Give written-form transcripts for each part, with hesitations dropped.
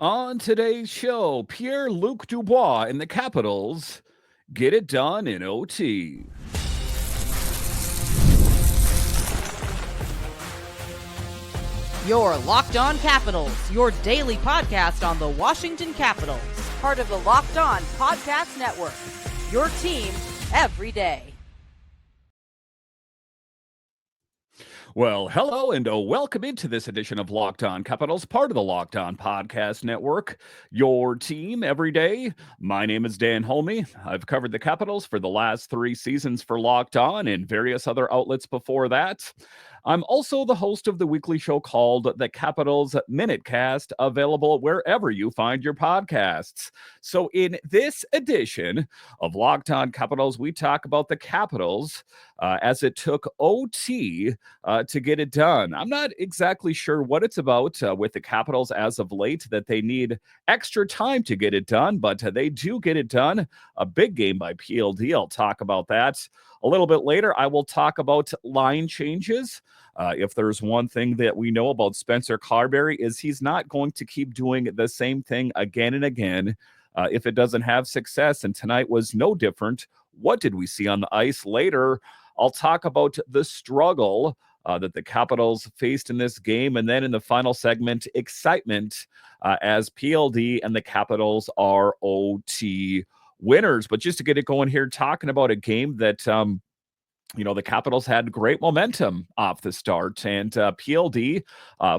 On today's show, Pierre-Luc Dubois and the Capitals get it done in OT. Your Locked On Capitals, your daily podcast on the Washington Capitals. Part of the Locked On Podcast Network. Your team every day. Well, hello and welcome into this edition of Locked On Capitals, part of the Locked On Podcast Network, your team every day. My name is Dan Holme. I've covered the Capitals for the last 3 seasons for Locked On and various other outlets before that. I'm also the host of the weekly show called The Capitals Minutecast, available wherever you find your podcasts. So in this edition of Locked On Capitals, we talk about the Capitals as it took OT to get it done. I'm not exactly sure what it's about with the Capitals as of late, that they need extra time to get it done, but they do get it done. A big game by PLD. I'll talk about that a little bit later. I will talk about line changes. If there's one thing that we know about Spencer Carberry is he's not going to keep doing the same thing again and again if it doesn't have success. And tonight was no different. What did we see on the ice? Later, I'll talk about the struggle that the Capitals faced in this game. And then in the final segment, excitement as PLD and the Capitals are OT winners. But just to get it going here, talking about a game that the Capitals had great momentum off the start, and PLD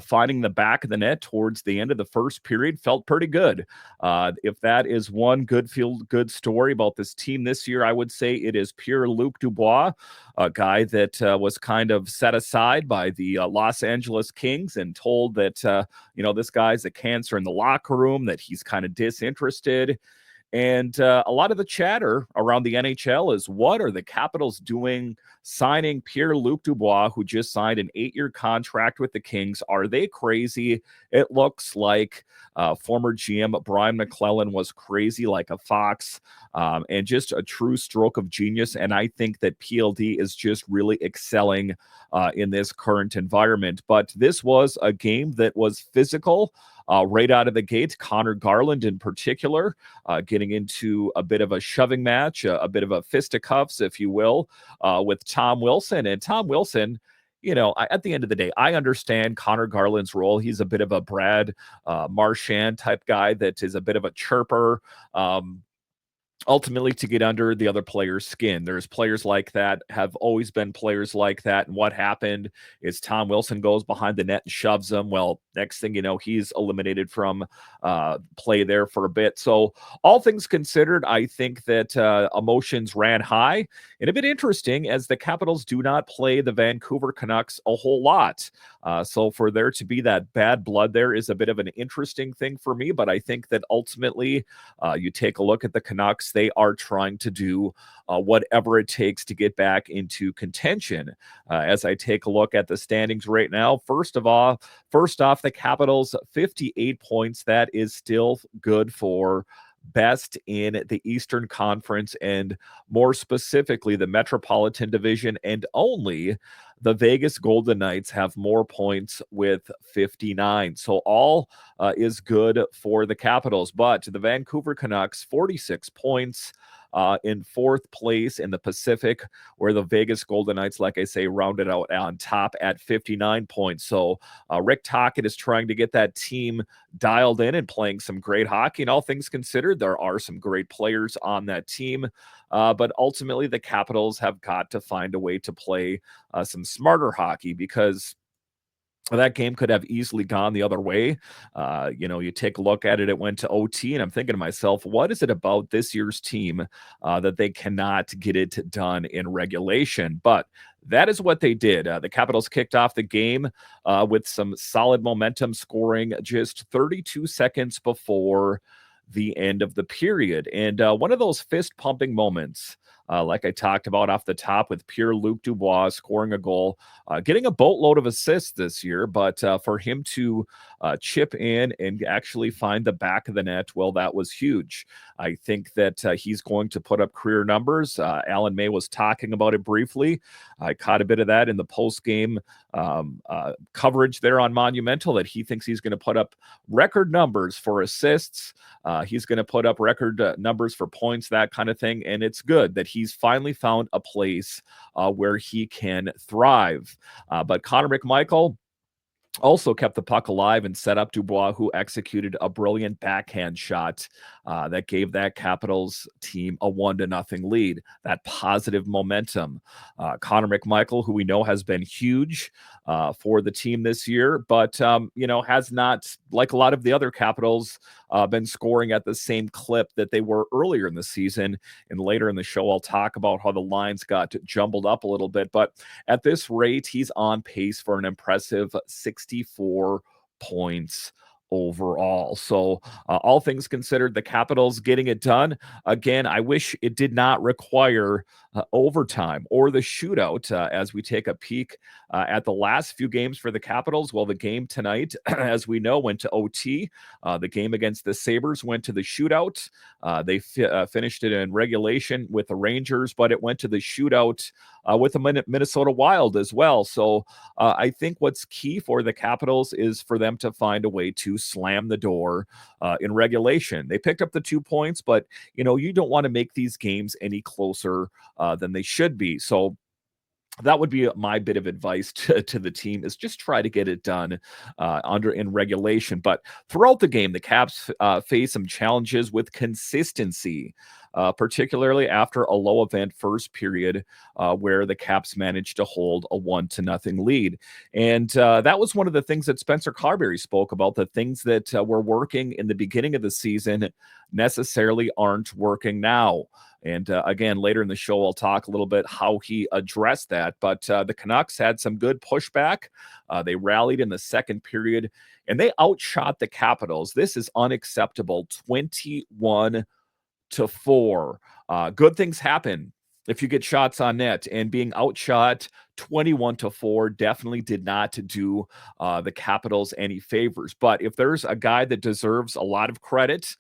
finding the back of the net towards the end of the first period felt pretty good. If that is one good feel-good story about this team this year, I would say it is Pierre-Luc Dubois, a guy that was kind of set aside by the Los Angeles Kings and told that, this guy's a cancer in the locker room, that he's kind of disinterested. And a lot of the chatter around the NHL is, what are the Capitals doing signing Pierre-Luc Dubois, who just signed an 8-year contract with the Kings? Are they crazy? It looks like former GM Brian McClellan was crazy like a fox, and just a true stroke of genius. And I think that PLD is just really excelling in this current environment. But this was a game that was physical. Right out of the gate, Connor Garland in particular, getting into a bit of a shoving match, a bit of a fisticuffs, if you will, with Tom Wilson. And Tom Wilson, at the end of the day, I understand Connor Garland's role. He's a bit of a Brad Marchand type guy that is a bit of a chirper. Ultimately to get under the other player's skin. There's players like that, have always been players like that. And what happened is Tom Wilson goes behind the net and shoves him. Well, next thing you know, he's eliminated from play there for a bit. So all things considered, I think that emotions ran high, and a bit interesting as the Capitals do not play the Vancouver Canucks a whole lot. So for there to be that bad blood there is a bit of an interesting thing for me. But I think that ultimately you take a look at the Canucks, they are trying to do whatever it takes to get back into contention. As I take a look at the standings right now, first off, the Capitals 58 points. That is still good for best in the Eastern Conference, and more specifically the Metropolitan Division, and only the Vegas Golden Knights have more points with 59. So all is good for the Capitals. But the Vancouver Canucks, 46 points in 4th place in the Pacific, where the Vegas Golden Knights, like I say, rounded out on top at 59 points. So Rick Tocchet is trying to get that team dialed in and playing some great hockey. And all things considered, there are some great players on that team. But ultimately, the Capitals have got to find a way to play some smarter hockey, because that game could have easily gone the other way. You take a look at it, it went to OT, and I'm thinking to myself, what is it about this year's team that they cannot get it done in regulation? But that is what they did. The Capitals kicked off the game with some solid momentum, scoring just 32 seconds before the end of the period. And one of those fist-pumping moments like I talked about off the top, with Pierre-Luc Dubois scoring a goal, getting a boatload of assists this year. But for him to chip in and actually find the back of the net, well, that was huge. I think that he's going to put up career numbers. Alan May was talking about it briefly. I caught a bit of that in the post-game coverage there on Monumental, that he thinks he's going to put up record numbers for assists. He's going to put up record numbers for points, that kind of thing. And it's good that he's finally found a place where he can thrive. But Connor McMichael also kept the puck alive and set up Dubois, who executed a brilliant backhand shot that gave that Capitals team a 1-0 lead. That positive momentum. Connor McMichael, who we know has been huge for the team this year, but has not, like a lot of the other Capitals, been scoring at the same clip that they were earlier in the season. And later in the show, I'll talk about how the lines got jumbled up a little bit. But at this rate, he's on pace for an impressive 64 points overall. So all things considered, the Capitals getting it done. Again, I wish it did not require overtime or the shootout as we take a peek at the last few games for the Capitals. Well, the game tonight, as we know, went to OT. The game against the Sabres went to the shootout. They finished it in regulation with the Rangers, but it went to the shootout with the Minnesota Wild as well. So I think what's key for the Capitals is for them to find a way to slam the door in regulation. They picked up the 2 points, but you don't want to make these games any closer than they should be. So that would be my bit of advice to the team, is just try to get it done in regulation. But throughout the game, the Caps face some challenges with consistency, particularly after a low event first period where the Caps managed to hold a 1-0 lead. And that was one of the things that Spencer Carberry spoke about. The things that were working in the beginning of the season necessarily aren't working now. And again, later in the show, I'll talk a little bit how he addressed that. But the Canucks had some good pushback. They rallied in the second period, and they outshot the Capitals. This is unacceptable, 21-4. Good things happen if you get shots on net, and being outshot 21-4 definitely did not do the Capitals any favors. But if there's a guy that deserves a lot of credit,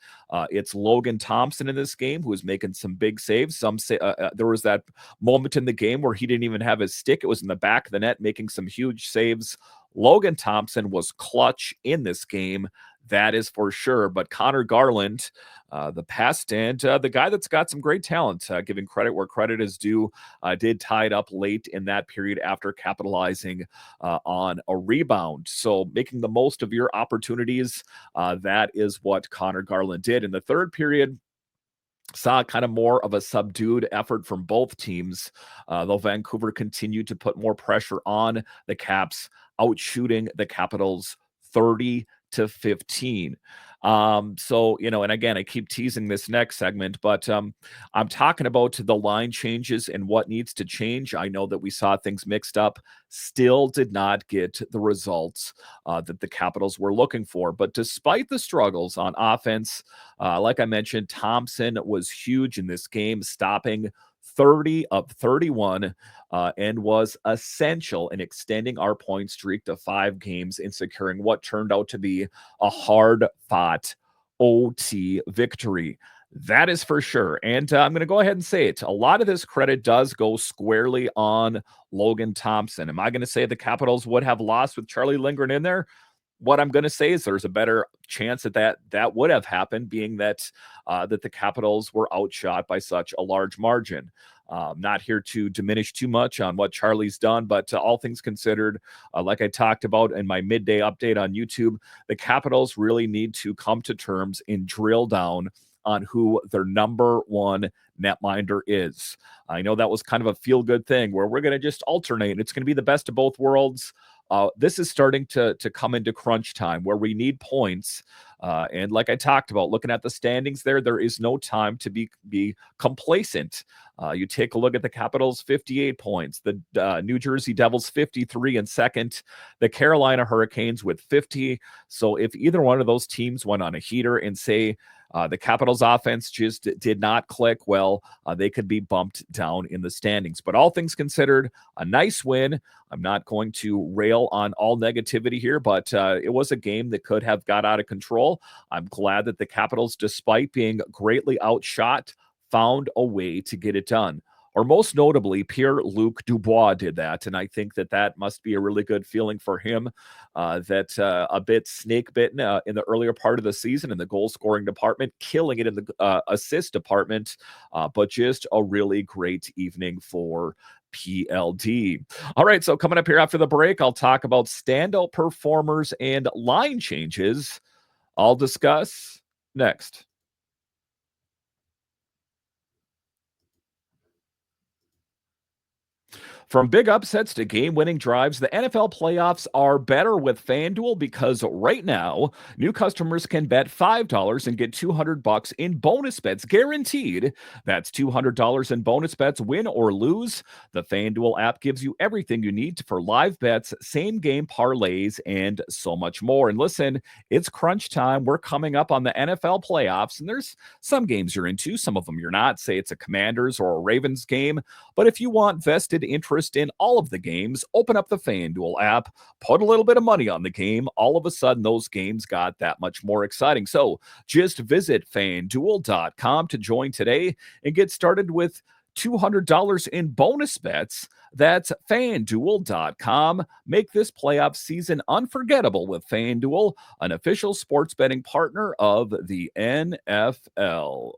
it's Logan Thompson in this game, who is making some big saves. There was that moment in the game where he didn't even have his stick. It was in the back of the net, making some huge saves. Logan Thompson was clutch in this game. That is for sure. But Connor Garland, the pest, and the guy that's got some great talent, giving credit where credit is due, did tie it up late in that period after capitalizing on a rebound. So making the most of your opportunities, that is what Connor Garland did. In the third period, saw kind of more of a subdued effort from both teams, though Vancouver continued to put more pressure on the Caps, outshooting the Capitals 30-15. And again, I keep teasing this next segment, but I'm talking about the line changes and what needs to change. I know that we saw things mixed up, still did not get the results that the Capitals were looking for. But despite the struggles on offense, like I mentioned, Thompson was huge in this game, stopping 30 of 31 and was essential in extending our point streak to 5 games and securing what turned out to be a hard-fought OT victory. That is for sure. And I'm going to go ahead and say it. A lot of this credit does go squarely on Logan Thompson. Am I going to say the Capitals would have lost with Charlie Lindgren in there? What I'm going to say is there's a better chance that would have happened, being that the Capitals were outshot by such a large margin. Not here to diminish too much on what Charlie's done, but all things considered, like I talked about in my midday update on YouTube, the Capitals really need to come to terms and drill down on who their number one netminder is. I know that was kind of a feel-good thing where we're going to just alternate. It's going to be the best of both worlds. This is starting to come into crunch time where we need points. And like I talked about, looking at the standings there is no time to be complacent. You take a look at the Capitals, 58 points, the New Jersey Devils, 53 in second, the Carolina Hurricanes with 50. So if either one of those teams went on a heater and say The Capitals offense just did not click well. They could be bumped down in the standings. But all things considered, a nice win. I'm not going to rail on all negativity here, but it was a game that could have got out of control. I'm glad that the Capitals, despite being greatly outshot, found a way to get it done. Or most notably, Pierre-Luc Dubois did that. And I think that that must be a really good feeling for him, that a bit snake bitten in the earlier part of the season in the goal scoring department, killing it in the assist department, but just a really great evening for PLD. All right, so coming up here after the break, I'll talk about standout performers and line changes. I'll discuss next. From big upsets to game-winning drives, the NFL playoffs are better with FanDuel because right now, new customers can bet $5 and get $200 in bonus bets guaranteed. That's $200 in bonus bets, win or lose. The FanDuel app gives you everything you need for live bets, same-game parlays, and so much more. And listen, it's crunch time. We're coming up on the NFL playoffs, and there's some games you're into, some of them you're not. Say it's a Commanders or a Ravens game. But if you want vested interest in all of the games, open up the FanDuel app, put a little bit of money on the game. All of a sudden, those games got that much more exciting. So just visit FanDuel.com to join today and get started with $200 in bonus bets. That's FanDuel.com. Make this playoff season unforgettable with FanDuel, an official sports betting partner of the NFL.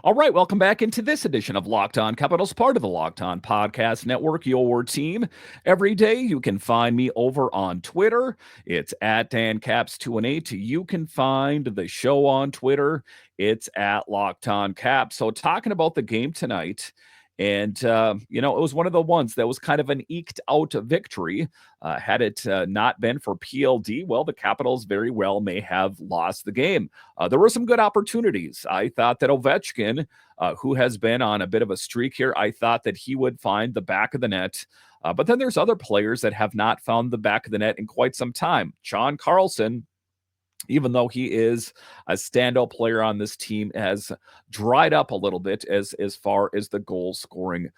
All right, welcome back into this edition of Locked On Capitals, part of the Locked On Podcast Network, your team. Every day you can find me over on Twitter. It's at DanCaps218. You can find the show on Twitter. It's at Locked On Caps. So talking about the game tonight, and, it was one of the ones that was kind of an eked out victory. Had it not been for PLD, well, the Capitals very well may have lost the game. There were some good opportunities. I thought that Ovechkin, who has been on a bit of a streak here, I thought that he would find the back of the net. But then there's other players that have not found the back of the net in quite some time. John Carlson, even though he is a standout player on this team, has dried up a little bit as far as the goal scoring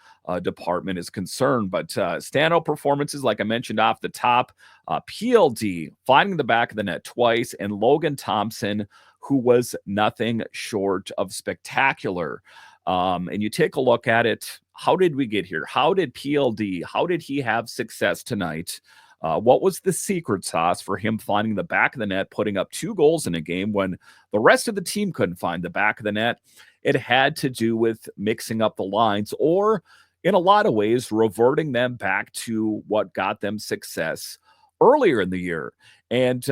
department is concerned. But standout performances, like I mentioned off the top, PLD finding the back of the net twice, and Logan Thompson, who was nothing short of spectacular. And you take a look at it, how did we get here? How did PLD, how did he have success tonight? What was the secret sauce for him finding the back of the net, putting up 2 goals in a game when the rest of the team couldn't find the back of the net? It had to do with mixing up the lines, or in a lot of ways, reverting them back to what got them success earlier in the year. And,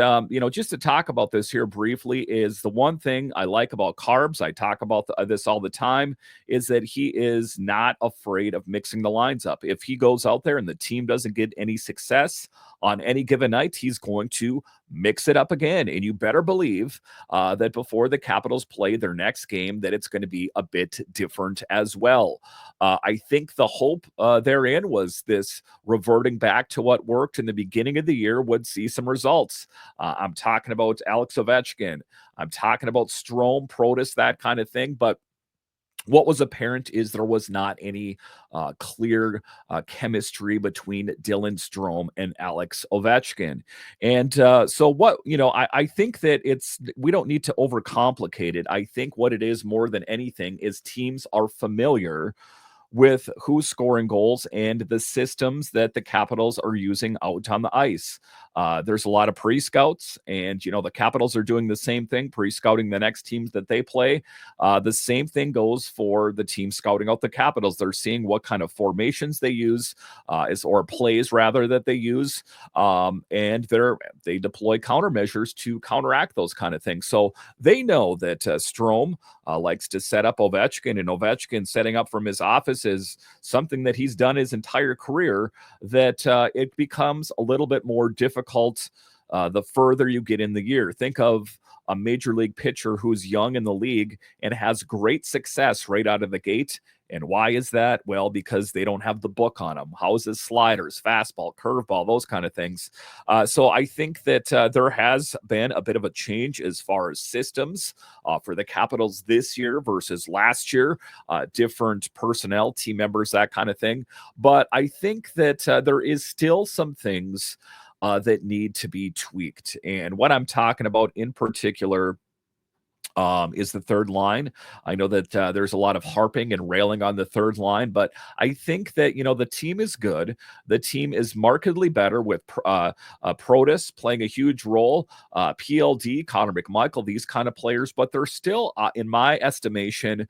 just to talk about this here briefly, is the one thing I like about Carbs, I talk about this all the time, is that he is not afraid of mixing the lines up. If he goes out there and the team doesn't get any success on any given night, he's going to mix it up again. And you better believe that before the Capitals play their next game, that it's going to be a bit different as well. I think the hope therein was this reverting back to what worked in the beginning of the year would see some results. I'm talking about Alex Ovechkin. I'm talking about Strome, Protas, that kind of thing. But what was apparent is there was not any clear chemistry between Dylan Strome and Alex Ovechkin. And so what, I think that we don't need to overcomplicate it. I think what it is more than anything is teams are familiar with who's scoring goals and the systems that the Capitals are using out on the ice. There's a lot of pre-scouts, and, the Capitals are doing the same thing, pre-scouting the next teams that they play. The same thing goes for the team scouting out the Capitals. They're seeing what kind of formations they use, or plays rather, that they use, and they deploy countermeasures to counteract those kind of things. So they know that Strome likes to set up Ovechkin, and Ovechkin setting up from his office is something that he's done his entire career, that it becomes a little bit more difficult the further you get in the year. Think of a major league pitcher who's young in the league and has great success right out of the gate, And why is that? Well, because they don't have the book on them. How's his sliders, fastball, curveball, those kind of things. So I think that there has been a bit of a change as far as systems for the Capitals this year versus last year, different personnel, team members, that kind of thing. But I think that there is still some things that need to be tweaked. And what I'm talking about in particular is the third line. I know that there's a lot of harping and railing on the third line, but I think that, the team is good. The team is markedly better with Protus playing a huge role, PLD, Connor McMichael, these kind of players, but they're still, in my estimation,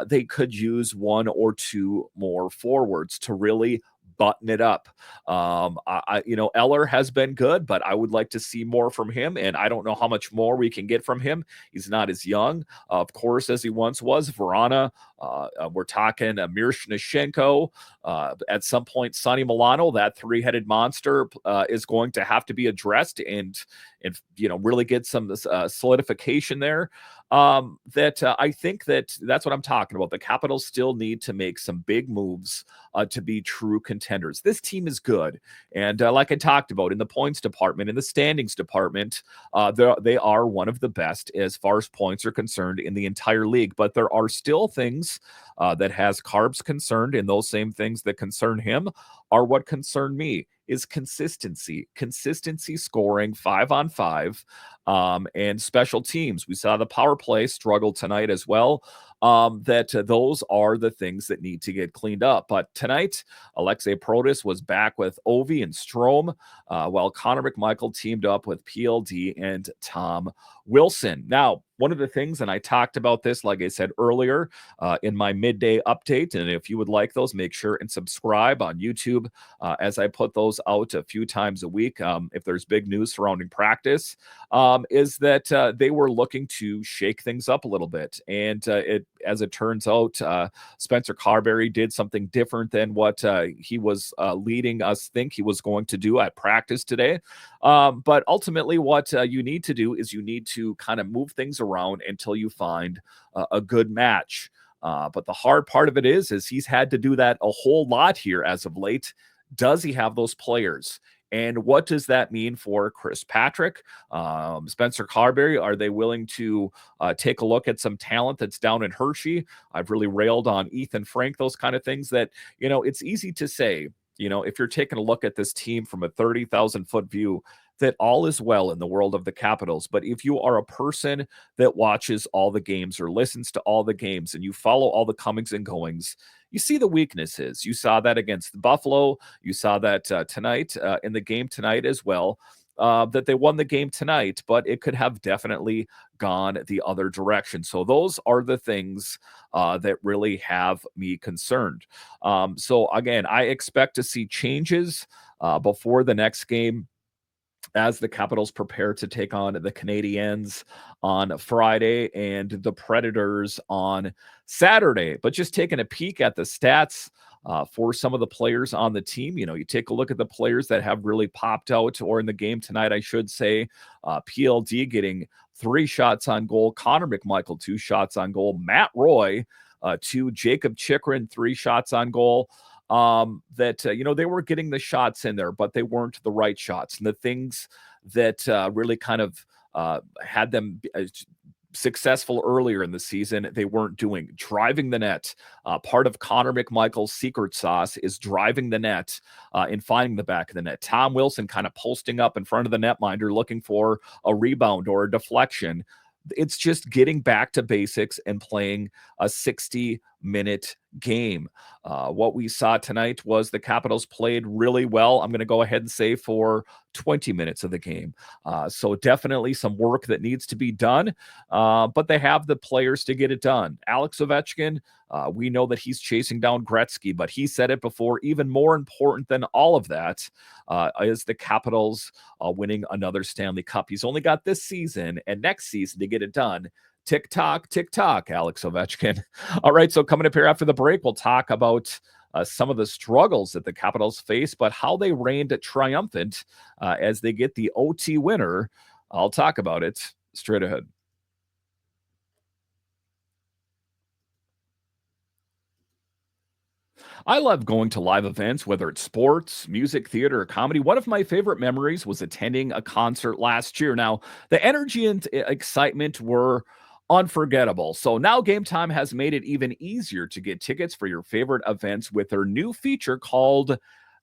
they could use 1 or 2 more forwards to really button it up. Eller has been good, but I would like to see more from him, and I don't know how much more we can get from him. He's not as young, of course, as he once was. Verana, we're talking Mirshnashenko, at some point, Sonny Milano, that three-headed monster is going to have to be addressed and really get some solidification there. I think that's what I'm talking about. The Capitals still need to make some big moves to be true contenders. This team is good. And like I talked about, in the points department, in the standings department, they are one of the best as far as points are concerned in the entire league. But there are still things that has Carbs concerned, and those same things that concern him are what concern me. Is consistency scoring 5-on-5, and special teams. We saw the power play struggle tonight as well. Those are the things that need to get cleaned up. But tonight, Alexei Protus was back with Ovi and Strome, while Connor McMichael teamed up with PLD and Tom Wilson. Now, one of the things, and I talked about this, like I said earlier, in my midday update, and if you would like those, make sure and subscribe on YouTube as I put those out a few times a week. If there's big news surrounding practice, is that they were looking to shake things up a little bit. And as it turns out, Spencer Carberry did something different than what he was leading us think he was going to do at practice today. But ultimately, what you need to do is you need to kind of move things around until you find a good match. But the hard part of it is he's had to do that a whole lot here as of late. Does he have those players? And what does that mean for Chris Patrick, Spencer Carberry? Are they willing to take a look at some talent that's down in Hershey? I've really railed on Ethan Frank, those kind of things that, it's easy to say, if you're taking a look at this team from a 30,000-foot view, that all is well in the world of the Capitals. But if you are a person that watches all the games or listens to all the games and you follow all the comings and goings, you see the weaknesses. You saw that against Buffalo. You saw that tonight in the game tonight as well, that they won the game tonight, but it could have definitely gone the other direction. So those are the things that really have me concerned. So again, I expect to see changes before the next game, as the Capitals prepare to take on the Canadiens on Friday and the Predators on Saturday. But just taking a peek at the stats for some of the players on the team, you take a look at the players that have really popped out, or in the game tonight, I should say, PLD getting 3 shots on goal, Connor McMichael 2 shots on goal, Matt Roy 2, Jacob Chikrin 3 shots on goal. They were getting the shots in there, but they weren't the right shots. And the things that really kind of had them successful earlier in the season, they weren't doing. Driving the net. Part of Connor McMichael's secret sauce is driving the net and finding the back of the net. Tom Wilson kind of posting up in front of the netminder looking for a rebound or a deflection. It's just getting back to basics and playing a 60-minute game. What we saw tonight was the Capitals played really well. I'm going to go ahead and say for 20 minutes of the game. So definitely some work that needs to be done, but they have the players to get it done. Alex Ovechkin, we know that he's chasing down Gretzky, but he said it before, even more important than all of that is the Capitals winning another Stanley Cup. He's only got this season and next season to get it done. Tick tock, Alex Ovechkin. All right, so coming up here after the break, we'll talk about some of the struggles that the Capitals face, but how they reigned triumphant as they get the OT winner. I'll talk about it straight ahead. I love going to live events, whether it's sports, music, theater, or comedy. One of my favorite memories was attending a concert last year. Now, the energy and excitement were unforgettable. So now Game Time has made it even easier to get tickets for your favorite events with their new feature called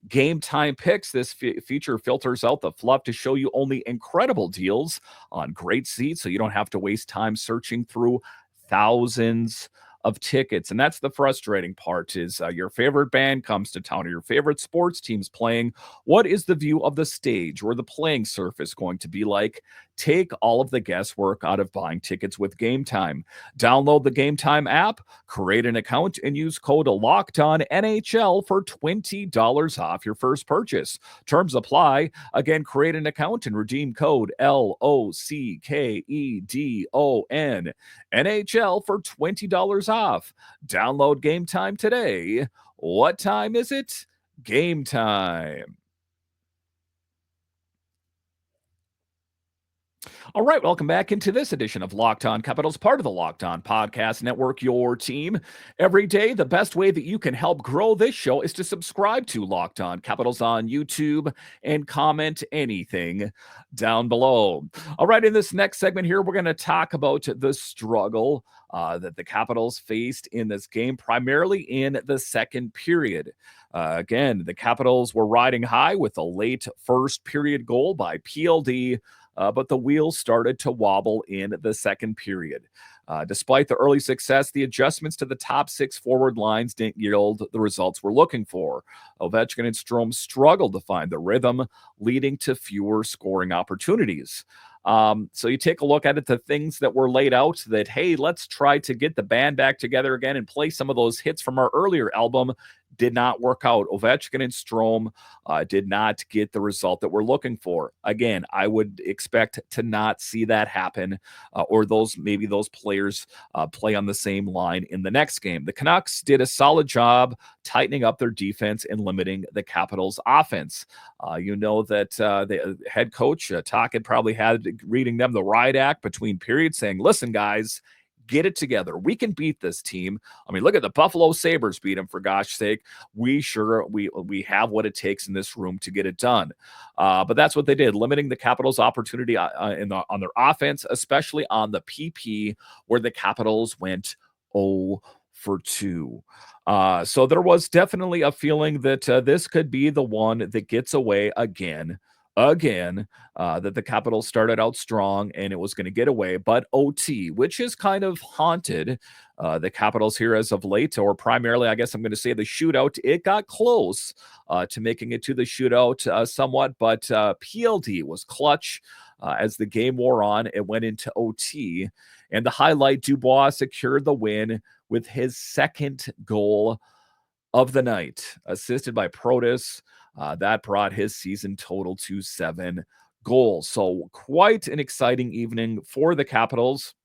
Game Time Picks. This feature filters out the fluff to show you only incredible deals on great seats so you don't have to waste time searching through thousands of tickets. And that's the frustrating part is your favorite band comes to town or your favorite sports team's playing. What is the view of the stage or the playing surface going to be like? Take all of the guesswork out of buying tickets with Game Time. Download the Game Time app, create an account, and use code LOCKEDONNHL for $20 off your first purchase. Terms apply. Again, create an account and redeem code LOCKEDON NHL for $20 off. Download Game Time today. What time is it? Game time. All right, welcome back into this edition of Locked On Capitals, part of the Locked On Podcast Network, your team. Every day, the best way that you can help grow this show is to subscribe to Locked On Capitals on YouTube and comment anything down below. All right, in this next segment here, we're going to talk about the struggle that the Capitals faced in this game, primarily in the second period. Again, the Capitals were riding high with a late first period goal by PLD, but the wheels started to wobble in the second period. Despite the early success, the adjustments to the top six forward lines didn't yield the results we're looking for. Ovechkin and Strome struggled to find the rhythm, leading to fewer scoring opportunities. So you take a look at it, the things that were laid out that, hey, let's try to get the band back together again and play some of those hits from our earlier album did not work out. Ovechkin and Strome did not get the result that we're looking for. Again, I would expect to not see that happen or those players play on the same line in the next game. The Canucks did a solid job tightening up their defense and limiting the Capitals' offense. You know that the head coach, Tocchet, probably had reading them the riot act between periods saying, listen, guys, get it together. We can beat this team. I mean, look at the Buffalo Sabres beat them, for gosh sake. We have what it takes in this room to get it done. But that's what they did, limiting the Capitals' opportunity on their offense, especially on the PP, where the Capitals went 0 for 2. So there was definitely a feeling that this could be the one that gets away again, that the Capitals started out strong and it was going to get away, but OT, which has kind of haunted the Capitals here as of late, or primarily, I guess I'm going to say the shootout. It got close to making it to the shootout somewhat, but PLD was clutch as the game wore on. It went into OT, and the highlight, Dubois secured the win with his second goal of the night, assisted by Protas. That brought his season total to 7 goals. So quite an exciting evening for the Capitals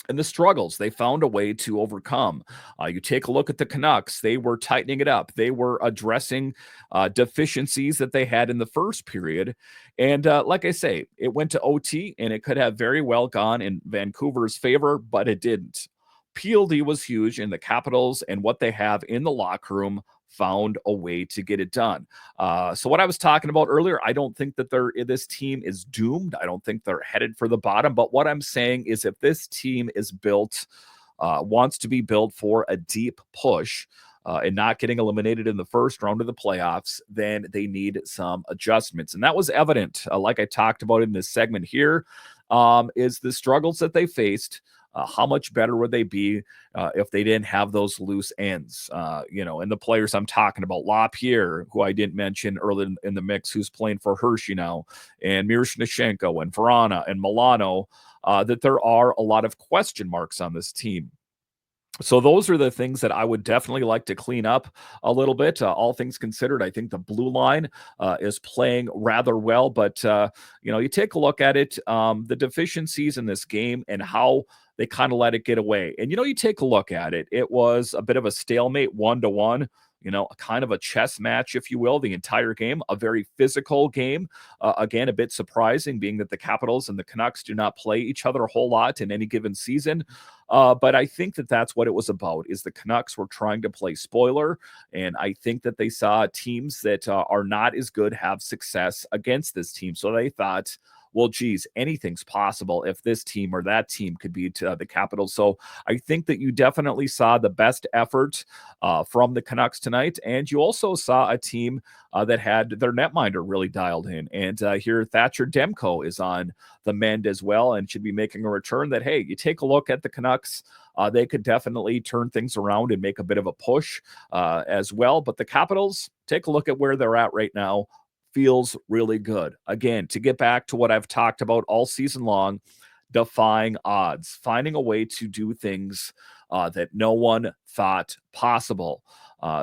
and the struggles they found a way to overcome. You take a look at the Canucks. They were tightening it up. They were addressing deficiencies that they had in the first period. And like I say, it went to OT, and it could have very well gone in Vancouver's favor, but it didn't. PLD was huge, and the Capitals and what they have in the locker room found a way to get it done. So what I was talking about earlier, I don't think that this team is doomed. I don't think they're headed for the bottom. But what I'm saying is if this team is built, wants to be built for a deep push, and not getting eliminated in the first round of the playoffs, then they need some adjustments. And that was evident, like I talked about in this segment here, is the struggles that they faced. How much better would they be if they didn't have those loose ends? And the players I'm talking about, LaPierre, who I didn't mention early in the mix, who's playing for Hershey now, and Miroshnichenko and Vrana and Milano, that there are a lot of question marks on this team. So those are the things that I would definitely like to clean up a little bit. All things considered, I think the blue line is playing rather well. But, you take a look at it, the deficiencies in this game and how they kind of let it get away. And, you take a look at it. It was a bit of a stalemate 1-1. a kind of a chess match, if you will, the entire game, a very physical game. Again, a bit surprising, being that the Capitals and the Canucks do not play each other a whole lot in any given season. But I think that that's what it was about, is the Canucks were trying to play spoiler. And I think that they saw teams that are not as good have success against this team. So they thought, well, geez, anything's possible if this team or that team could beat the Capitals. So I think that you definitely saw the best effort from the Canucks tonight. And you also saw a team that had their netminder really dialed in. And here Thatcher Demko is on the mend as well and should be making a return that, hey, you take a look at the Canucks. They could definitely turn things around and make a bit of a push as well. But the Capitals, take a look at where they're at right now. Feels really good. Again, to get back to what I've talked about all season long, defying odds, finding a way to do things that no one thought possible.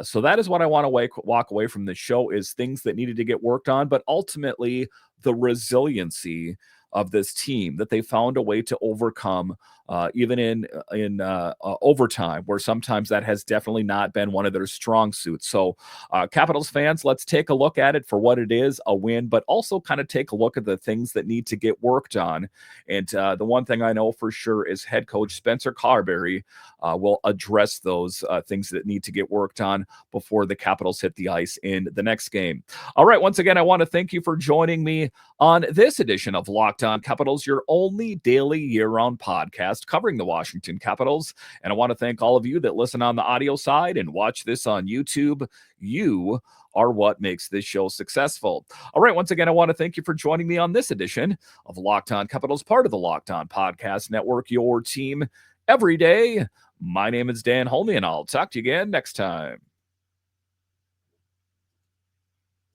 So that is what I want to walk away from this show, is things that needed to get worked on, but ultimately the resiliency of this team, that they found a way to overcome even in overtime, where sometimes that has definitely not been one of their strong suits. So Capitals fans, let's take a look at it for what it is, a win, but also kind of take a look at the things that need to get worked on. And the one thing I know for sure is head coach Spencer Carberry will address those things that need to get worked on before the Capitals hit the ice in the next game. All right, once again, I want to thank you for joining me on this edition of Locked On Capitals, your only daily year-round podcast covering the Washington Capitals. And I want to thank all of you that listen on the audio side and watch this on YouTube. You are what makes this show successful. All right, once again, I want to thank you for joining me on this edition of Locked On Capitals, part of the Locked On Podcast Network, your team every day. My name is Dan Holme, and I'll talk to you again next time.